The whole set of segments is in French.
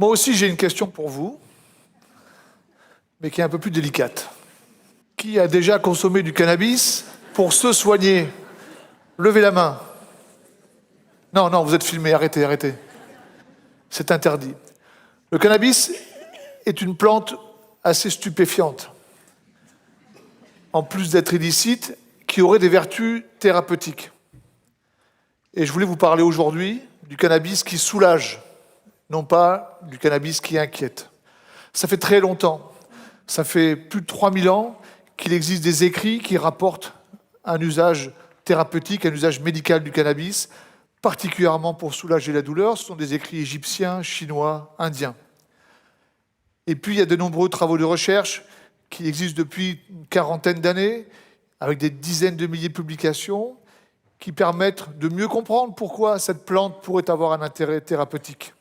Moi aussi, j'ai une question pour vous, mais qui est un peu plus délicate. Qui a déjà consommé du cannabis pour se soigner? Levez la main. Non, non, vous êtes filmé, arrêtez, arrêtez. C'est interdit. Le cannabis est une plante assez stupéfiante, en plus d'être illicite, qui aurait des vertus thérapeutiques. Et je voulais vous parler aujourd'hui du cannabis qui soulage, non pas du cannabis qui inquiète. Ça fait très longtemps, ça fait plus de 3000 ans qu'il existe des écrits qui rapportent un usage thérapeutique, un usage médical du cannabis, particulièrement pour soulager la douleur. Ce sont des écrits égyptiens, chinois, indiens. Et puis il y a de nombreux travaux de recherche qui existent depuis une quarantaine d'années, avec des dizaines de milliers de publications, qui permettent de mieux comprendre pourquoi cette plante pourrait avoir un intérêt thérapeutique.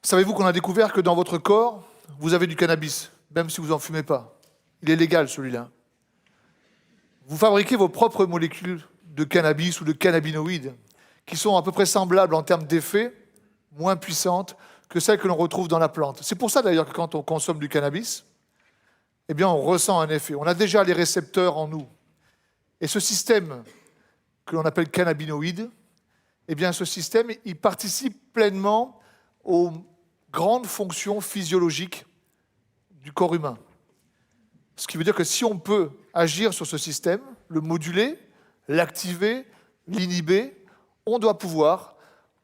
Savez-vous qu'on a découvert que dans votre corps, vous avez du cannabis, même si vous n'en fumez pas. Il est légal, celui-là. Vous fabriquez vos propres molécules de cannabis ou de cannabinoïdes, qui sont à peu près semblables en termes d'effets, moins puissantes que celles que l'on retrouve dans la plante. C'est pour ça d'ailleurs que quand on consomme du cannabis, eh bien on ressent un effet. On a déjà les récepteurs en nous. Et ce système que l'on appelle cannabinoïde, eh bien ce système, il participe pleinement aux grandes fonctions physiologiques du corps humain. Ce qui veut dire que si on peut agir sur ce système, le moduler, l'activer, l'inhiber, on doit pouvoir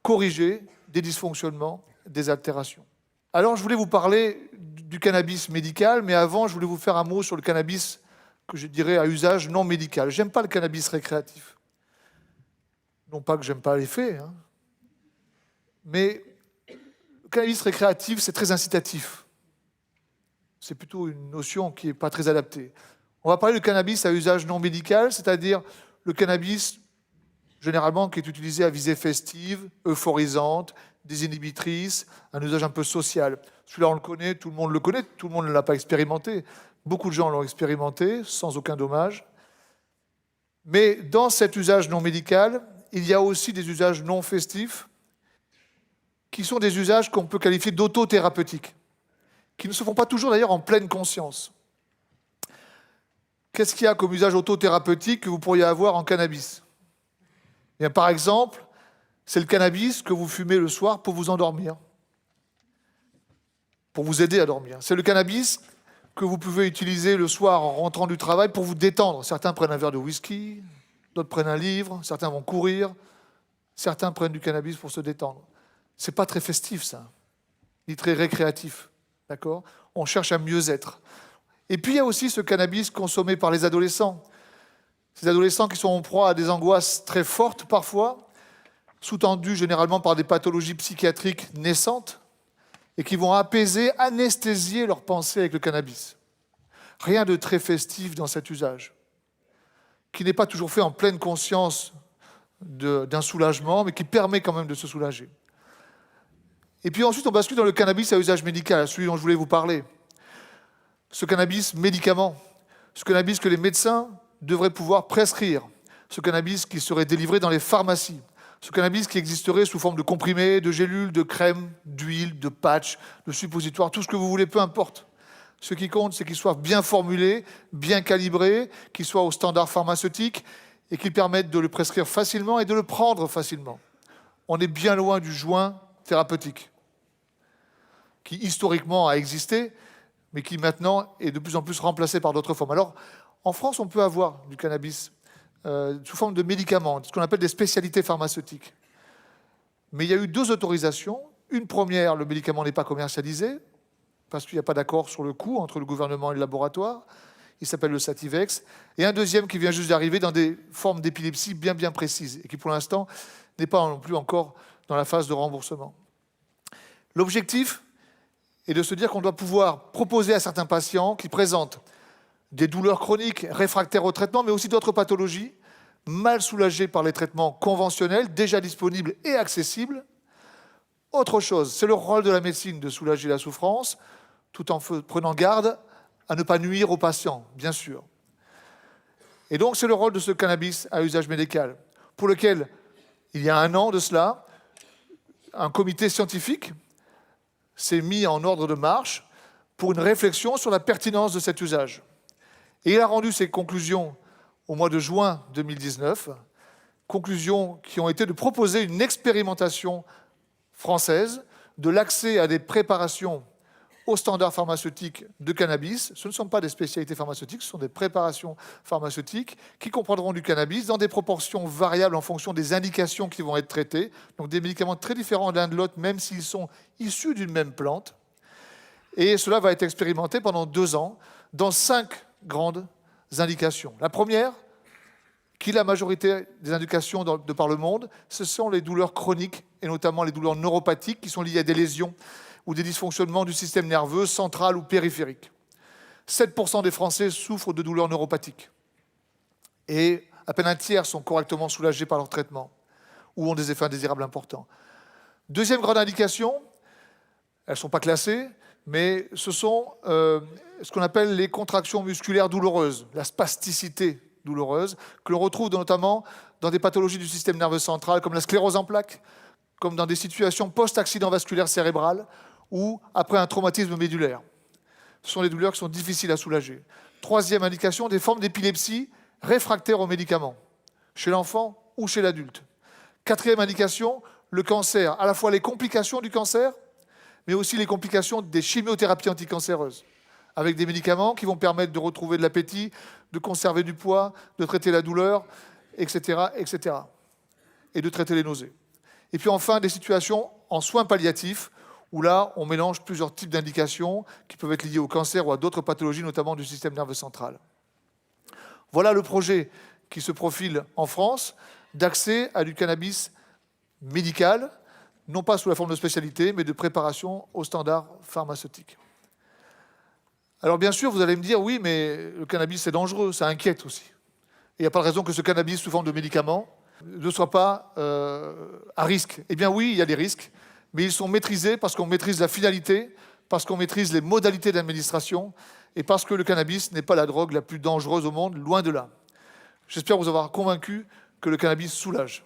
corriger des dysfonctionnements, des altérations. Alors je voulais vous parler du cannabis médical, mais avant je voulais vous faire un mot sur le cannabis que je dirais à usage non médical. J'aime pas le cannabis récréatif. Non pas que j'aime pas l'effet, hein. Mais le cannabis récréatif, c'est très incitatif. C'est plutôt une notion qui n'est pas très adaptée. On va parler de cannabis à usage non médical, c'est-à-dire le cannabis, généralement, qui est utilisé à visée festive, euphorisante, désinhibitrice, un usage un peu social. Celui-là, on le connaît, tout le monde le connaît, tout le monde ne l'a pas expérimenté. Beaucoup de gens l'ont expérimenté, sans aucun dommage. Mais dans cet usage non médical, il y a aussi des usages non festifs, qui sont des usages qu'on peut qualifier d'autothérapeutiques, qui ne se font pas toujours d'ailleurs en pleine conscience. Qu'est-ce qu'il y a comme usage autothérapeutique que vous pourriez avoir en cannabis? Eh bien, par exemple, c'est le cannabis que vous fumez le soir pour vous endormir, pour vous aider à dormir. C'est le cannabis que vous pouvez utiliser le soir en rentrant du travail pour vous détendre. Certains prennent un verre de whisky, d'autres prennent un livre, certains vont courir, certains prennent du cannabis pour se détendre. C'est pas très festif, ça, ni très récréatif, d'accord? On cherche à mieux être. Et puis il y a aussi ce cannabis consommé par les adolescents. Ces adolescents qui sont en proie à des angoisses très fortes parfois, sous-tendues généralement par des pathologies psychiatriques naissantes, et qui vont apaiser, anesthésier leurs pensées avec le cannabis. Rien de très festif dans cet usage, qui n'est pas toujours fait en pleine conscience d'un soulagement, mais qui permet quand même de se soulager. Et puis ensuite, on bascule dans le cannabis à usage médical, celui dont je voulais vous parler. Ce cannabis médicament, ce cannabis que les médecins devraient pouvoir prescrire, ce cannabis qui serait délivré dans les pharmacies, ce cannabis qui existerait sous forme de comprimés, de gélules, de crèmes, d'huile, de patchs, de suppositoires, tout ce que vous voulez, peu importe. Ce qui compte, c'est qu'il soit bien formulé, bien calibré, qu'il soit au standard pharmaceutique et qu'il permette de le prescrire facilement et de le prendre facilement. On est bien loin du joint thérapeutique, qui historiquement a existé, mais qui maintenant est de plus en plus remplacé par d'autres formes. Alors, en France, on peut avoir du cannabis sous forme de médicaments, ce qu'on appelle des spécialités pharmaceutiques. Mais il y a eu 2 autorisations. Une première, le médicament n'est pas commercialisé, parce qu'il n'y a pas d'accord sur le coût entre le gouvernement et le laboratoire. Il s'appelle le Sativex. Et un deuxième qui vient juste d'arriver dans des formes d'épilepsie bien précises, et qui pour l'instant n'est pas non plus encore dans la phase de remboursement. L'objectif est de se dire qu'on doit pouvoir proposer à certains patients qui présentent des douleurs chroniques réfractaires au traitement, mais aussi d'autres pathologies, mal soulagées par les traitements conventionnels, déjà disponibles et accessibles. Autre chose, c'est le rôle de la médecine de soulager la souffrance, tout en prenant garde à ne pas nuire aux patients, bien sûr. Et donc, c'est le rôle de ce cannabis à usage médical, pour lequel, il y a 1 an de cela, un comité scientifique s'est mis en ordre de marche pour une réflexion sur la pertinence de cet usage. Et il a rendu ses conclusions au mois de juin 2019, conclusions qui ont été de proposer une expérimentation française de l'accès à des préparations aux standards pharmaceutiques de cannabis. Ce ne sont pas des spécialités pharmaceutiques, ce sont des préparations pharmaceutiques qui comprendront du cannabis dans des proportions variables en fonction des indications qui vont être traitées. Donc des médicaments très différents l'un de l'autre, même s'ils sont issus d'une même plante. Et cela va être expérimenté pendant 2 ans dans 5 grandes indications. La première, qui est la majorité des indications de par le monde, ce sont les douleurs chroniques, et notamment les douleurs neuropathiques qui sont liées à des lésions ou des dysfonctionnements du système nerveux central ou périphérique. 7% des Français souffrent de douleurs neuropathiques. Et à peine un tiers sont correctement soulagés par leur traitement ou ont des effets indésirables importants. Deuxième grande indication, elles ne sont pas classées, mais ce sont ce qu'on appelle les contractions musculaires douloureuses, la spasticité douloureuse, que l'on retrouve notamment dans des pathologies du système nerveux central, comme la sclérose en plaques, comme dans des situations post-accident vasculaire cérébral ou après un traumatisme médulaire. Ce sont des douleurs qui sont difficiles à soulager. Troisième indication, des formes d'épilepsie réfractaires aux médicaments, chez l'enfant ou chez l'adulte. Quatrième indication, le cancer, à la fois les complications du cancer, mais aussi les complications des chimiothérapies anticancéreuses, avec des médicaments qui vont permettre de retrouver de l'appétit, de conserver du poids, de traiter la douleur, etc., etc., et de traiter les nausées. Et puis enfin, des situations en soins palliatifs, où là, on mélange plusieurs types d'indications qui peuvent être liées au cancer ou à d'autres pathologies, notamment du système nerveux central. Voilà le projet qui se profile en France d'accès à du cannabis médical, non pas sous la forme de spécialité, mais de préparation aux standards pharmaceutiques. Alors bien sûr, vous allez me dire, oui, mais le cannabis c'est dangereux, ça inquiète aussi. Et il n'y a pas de raison que ce cannabis sous forme de médicament ne soit pas à risque. Eh bien oui, il y a des risques, mais ils sont maîtrisés parce qu'on maîtrise la finalité, parce qu'on maîtrise les modalités d'administration, et parce que le cannabis n'est pas la drogue la plus dangereuse au monde, loin de là. J'espère vous avoir convaincu que le cannabis soulage.